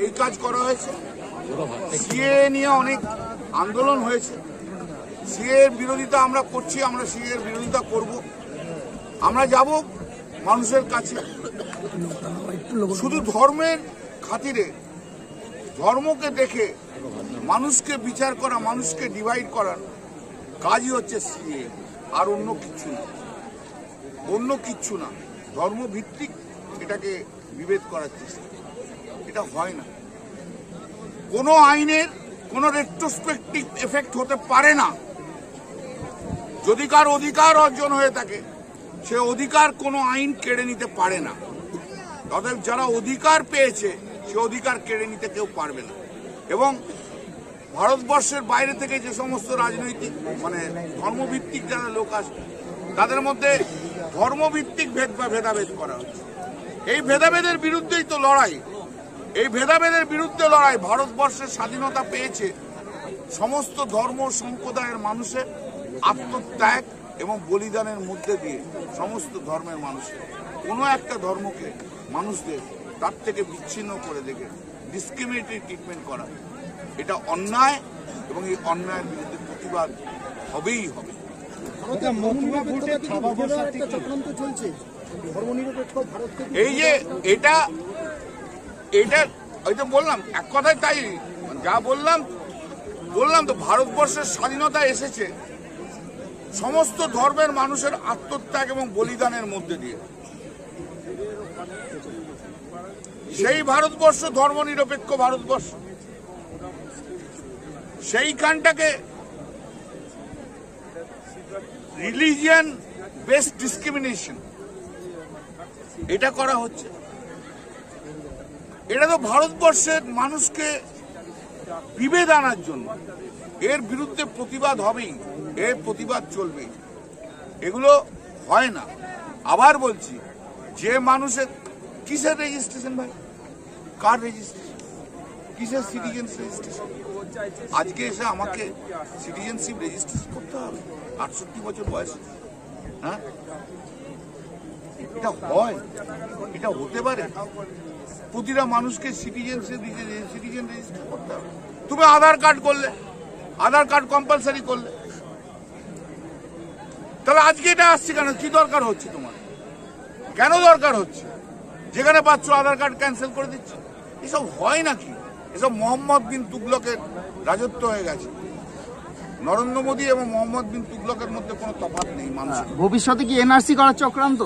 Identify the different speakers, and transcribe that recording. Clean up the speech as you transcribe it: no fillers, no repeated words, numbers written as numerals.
Speaker 1: এই কাজ করা হয়েছে। সিএ নিয়ে অনেক আন্দোলন হয়েছে, সিএ এর বিরোধিতা আমরা করছি, আমরা সিএ এর বিরোধিতা করব। আমরা যাব মানুষের কাছে। শুধু ধর্মের খাতিরে, ধর্মকে দেখে মানুষকে বিচার করা, মানুষকে ডিভাইড করার কাজই হচ্ছে সিএ, আর অন্য কিচ্ছু না, অন্য কিচ্ছু না। ধর্মভিত্তিক এটাকে বিভেদ করার চেষ্টা, এটা হয় না। কোনো আইনের কোনো রেট্রোস্পেক্টিভ এফেক্ট হতে পারে না। যদি কার অধিকার অর্জন হয়ে থাকে, সে অধিকার কোনো আইন কেড়ে নিতে পারে না। অতএব যারা অধিকার পেয়েছে, সে অধিকার কেড়ে নিতে কেউ পারবে না। এবং ভারতবর্ষের বাইরে থেকে যে সমস্ত রাজনৈতিক ধর্মভিত্তিক যারা লোক আসবে, তাদের মধ্যে ধর্মভিত্তিক ভেদাভেদ করা হচ্ছে। এই ভেদাভেদের বিরুদ্ধেই তো লড়াই, এই ভেদাভেদের বিরুদ্ধে লড়াই। ভারতবর্ষের স্বাধীনতা পেয়েছে সমস্ত ধর্ম সম্প্রদায়ের মানুষের আত্মত্যাগ এবং বলিদানের মধ্যে দিয়ে। সমস্ত ধর্মের মানুষের কোনো একটা ধর্মকে মানুষদের তার থেকে বিচ্ছিন্ন করে দেখে ডিসক্রিমিনেটরি ট্রিটমেন্ট করা, এটা অন্যায়, এবং এই অন্যায়ের বিরুদ্ধে প্রতিবাদ হবেই হবে। এই যে এটা ওই তো বললাম, এক কথায় তাই যা বললাম তো, ভারতবর্ষের স্বাধীনতা এসেছে সমস্ত ধর্মের মানুষের আত্মত্যাগ এবং বলিদানের মধ্যে দিয়ে। সেই ভারতবর্ষ ধর্মনিরপেক্ষ ভারতবর্ষ, সেইখানটাকে রিলিজিয়ান বেসড ডিসক্রিমিনেশন এটা করা হচ্ছে। এটা তো ভারতবর্ষের মানুষকে বিভেদ আনার জন্য। এর বিরুদ্ধে প্রতিবাদ হবেই, এর প্রতিবাদ চলবে। এগুলো হয় না। আবার বলছি, যে মানুষের কিসের রেজিস্ট্রেশন ভাই, কার রেজিস্ট্রেশন, কিসের সিটিজেনশিপ রেজিস্ট্রেশন? আজকে এসে আমাকে সিটিজেনশিপ রেজিস্ট্রেশন করতে হবে 68 বছর বয়সে? হ্যাঁ, এটা হয়? এটা হতে পারে? প্রতিটা মানুষকে সিটিজেন রেজিস্টার করতে হবে। তুমি আধার কার্ড করলে, আধার কার্ড কম্পালসারি করলে, তাহলে আজকে এটা আসছে কেন? কি দরকার হচ্ছে তোমার? কেন দরকার হচ্ছে? যেখানে পাচ্ছ আধার কার্ড ক্যান্সেল করে দিচ্ছে। এসব হয় নাকি? এসব মোহাম্মদ বিন তুগলকের রাজত্ব হয়ে গেছে। নরেন্দ্র মোদী এবং মোহাম্মদ বিন তুগলকের মধ্যে কোনো তফাৎ নেই। মানুষ ভবিষ্যতে কি এনআরসি করার চক্রান্ত?